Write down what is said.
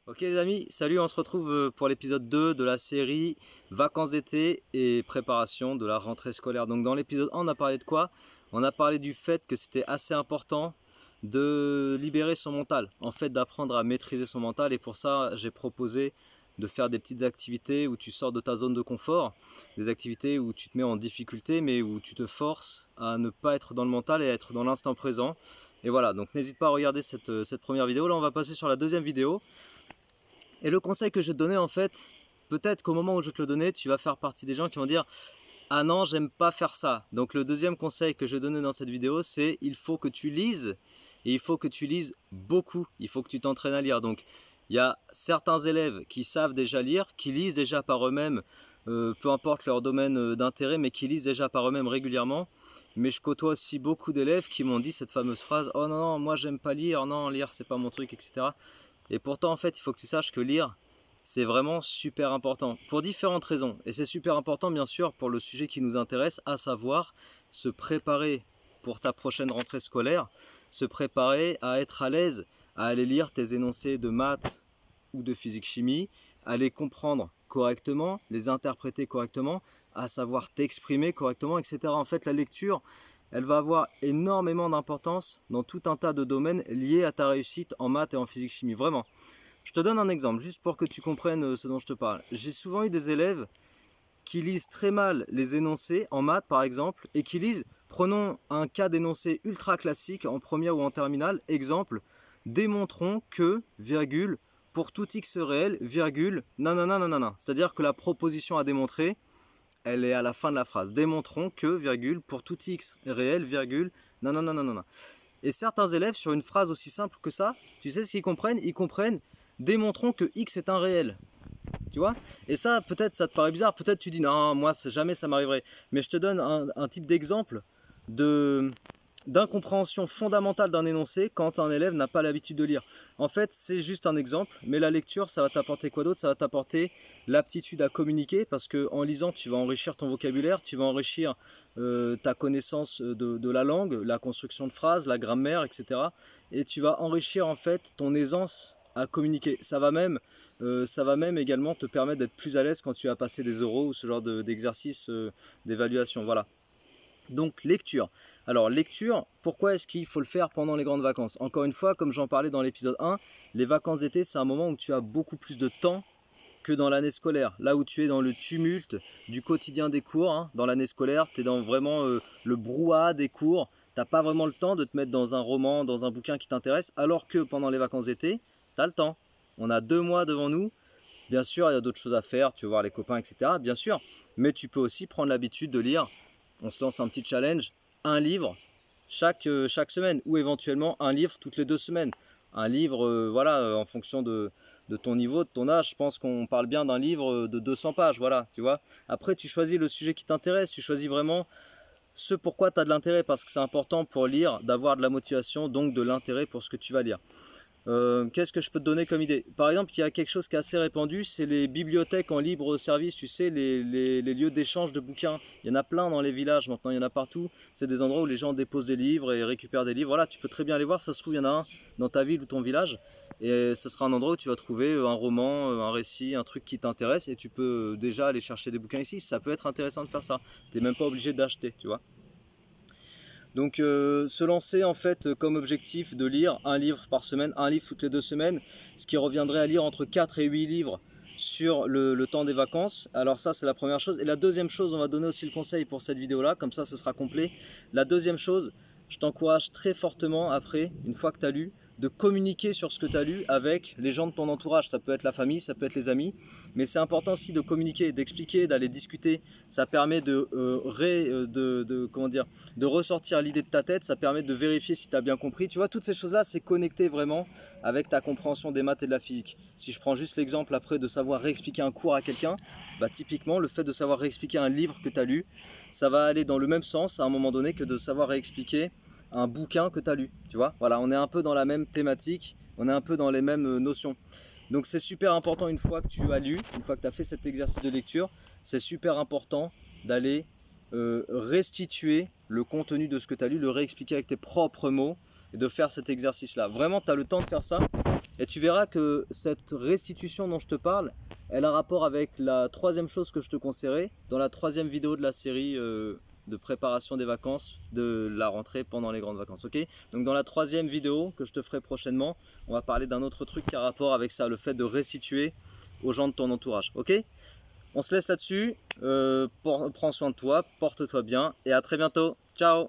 Ok les amis, salut, on se retrouve pour l'épisode 2 de la série Vacances d'été et préparation de la rentrée scolaire. Donc dans l'épisode 1 on a parlé de quoi? On a parlé du fait que c'était assez important de libérer son mental, en fait d'apprendre à maîtriser son mental, et pour ça j'ai proposé de faire des petites activités où tu sors de ta zone de confort, des activités où tu te mets en difficulté mais où tu te forces à ne pas être dans le mental et à être dans l'instant présent. Et voilà, donc n'hésite pas à regarder cette première vidéo. Là on va passer sur la deuxième vidéo. Et le conseil que je vais te donner, en fait, peut-être qu'au moment où je vais te le donner, tu vas faire partie des gens qui vont dire ah non, j'aime pas faire ça. Donc le deuxième conseil que je vais donner dans cette vidéo, c'est il faut que tu lises, et il faut que tu lises beaucoup. Il faut que tu t'entraînes à lire. Donc il y a certains élèves qui savent déjà lire, qui lisent déjà par eux-mêmes, peu importe leur domaine d'intérêt, mais qui lisent déjà par eux-mêmes régulièrement. Mais je côtoie aussi beaucoup d'élèves qui m'ont dit cette fameuse phrase oh non, non, moi j'aime pas lire, non, lire c'est pas mon truc, etc. Et pourtant, en fait, il faut que tu saches que lire, c'est vraiment super important pour différentes raisons. Et c'est super important, bien sûr, pour le sujet qui nous intéresse, à savoir se préparer pour ta prochaine rentrée scolaire, se préparer à être à l'aise, à aller lire tes énoncés de maths ou de physique-chimie, à les comprendre correctement, les interpréter correctement, à savoir t'exprimer correctement, etc. En fait, la lecture, elle va avoir énormément d'importance dans tout un tas de domaines liés à ta réussite en maths et en physique-chimie. Vraiment. Je te donne un exemple, juste pour que tu comprennes ce dont je te parle. J'ai souvent eu des élèves qui lisent très mal les énoncés en maths, par exemple, et qui lisent, prenons un cas d'énoncé ultra classique en première ou en terminale, exemple, démontrons que, virgule, pour tout x réel, virgule, nanana, nanana. C'est-à-dire que la proposition à démontrer, elle est à la fin de la phrase. Démontrons que, virgule, pour tout x réel, virgule, nanana, nanana. Et certains élèves, sur une phrase aussi simple que ça, tu sais ce qu'ils comprennent? Ils comprennent, démontrons que x est un réel. Tu vois? Et ça, peut-être, ça te paraît bizarre. Peut-être tu dis, non, moi, jamais ça m'arriverait. Mais je te donne un type d'exemple de d'incompréhension fondamentale d'un énoncé quand un élève n'a pas l'habitude de lire. En fait, c'est juste un exemple, mais la lecture, ça va t'apporter quoi d'autre? Ça va t'apporter l'aptitude à communiquer, parce que en lisant, tu vas enrichir ton vocabulaire, tu vas enrichir ta connaissance de la langue, la construction de phrases, la grammaire, etc. Et tu vas enrichir en fait ton aisance à communiquer. Ça va même également te permettre d'être plus à l'aise quand tu vas passer des oraux ou ce genre d'exercice d'évaluation. Voilà. Donc lecture. Alors lecture, pourquoi est-ce qu'il faut le faire pendant les grandes vacances? Encore une fois, comme j'en parlais dans l'épisode 1, les vacances d'été, c'est un moment où tu as beaucoup plus de temps que dans l'année scolaire. Là où tu es dans le tumulte du quotidien des cours, hein, dans l'année scolaire, tu es dans vraiment le brouhaha des cours. Tu n'as pas vraiment le temps de te mettre dans un roman, dans un bouquin qui t'intéresse, alors que pendant les vacances d'été, tu as le temps. On a 2 mois devant nous. Bien sûr, il y a d'autres choses à faire, tu veux voir les copains, etc. Bien sûr, mais tu peux aussi prendre l'habitude de lire. On se lance un petit challenge, un livre chaque semaine, ou éventuellement un livre toutes les 2 semaines. Un livre, voilà, en fonction de ton niveau, de ton âge, je pense qu'on parle bien d'un livre de 200 pages, voilà, tu vois. Après, tu choisis le sujet qui t'intéresse, tu choisis vraiment ce pourquoi tu as de l'intérêt, parce que c'est important pour lire d'avoir de la motivation, donc de l'intérêt pour ce que tu vas lire. Qu'est-ce que je peux te donner comme idée? Par exemple, il y a quelque chose qui est assez répandu, c'est les bibliothèques en libre service, tu sais, les lieux d'échange de bouquins. Il y en a plein dans les villages maintenant, il y en a partout. C'est des endroits où les gens déposent des livres et récupèrent des livres. Voilà, tu peux très bien aller voir, ça se trouve, il y en a un dans ta ville ou ton village. Et ce sera un endroit où tu vas trouver un roman, un récit, un truc qui t'intéresse, et tu peux déjà aller chercher des bouquins ici. Ça peut être intéressant de faire ça. Tu n'es même pas obligé d'acheter, tu vois. Donc se lancer en fait comme objectif de lire un livre par semaine, un livre toutes les 2 semaines, ce qui reviendrait à lire entre 4 et 8 livres sur le temps des vacances. Alors ça c'est la première chose. Et la deuxième chose, on va donner aussi le conseil pour cette vidéo là, comme ça ce sera complet. La deuxième chose, je t'encourage très fortement après, une fois que tu as lu, de communiquer sur ce que tu as lu avec les gens de ton entourage. Ça peut être la famille, ça peut être les amis, mais c'est important aussi de communiquer, d'expliquer, d'aller discuter. Ça permet comment dire, de ressortir l'idée de ta tête, ça permet de vérifier si tu as bien compris. Tu vois, toutes ces choses-là, c'est connecté vraiment avec ta compréhension des maths et de la physique. Si je prends juste l'exemple après de savoir réexpliquer un cours à quelqu'un, bah typiquement, le fait de savoir réexpliquer un livre que tu as lu, ça va aller dans le même sens à un moment donné que de savoir réexpliquer un bouquin que tu as lu. Tu vois, voilà, on est un peu dans la même thématique, on est un peu dans les mêmes notions. Donc c'est super important, une fois que tu as lu, une fois que tu as fait cet exercice de lecture, c'est super important d'aller restituer le contenu de ce que tu as lu, le réexpliquer avec tes propres mots et de faire cet exercice-là. Vraiment, tu as le temps de faire ça. Et tu verras que cette restitution dont je te parle, elle a rapport avec la troisième chose que je te conseillerais dans la troisième vidéo de la série de préparation des vacances, de la rentrée pendant les grandes vacances. Ok? Donc dans la troisième vidéo que je te ferai prochainement, on va parler d'un autre truc qui a rapport avec ça, le fait de restituer aux gens de ton entourage. Ok? On se laisse là-dessus. Prends soin de toi, porte-toi bien et à très bientôt. Ciao!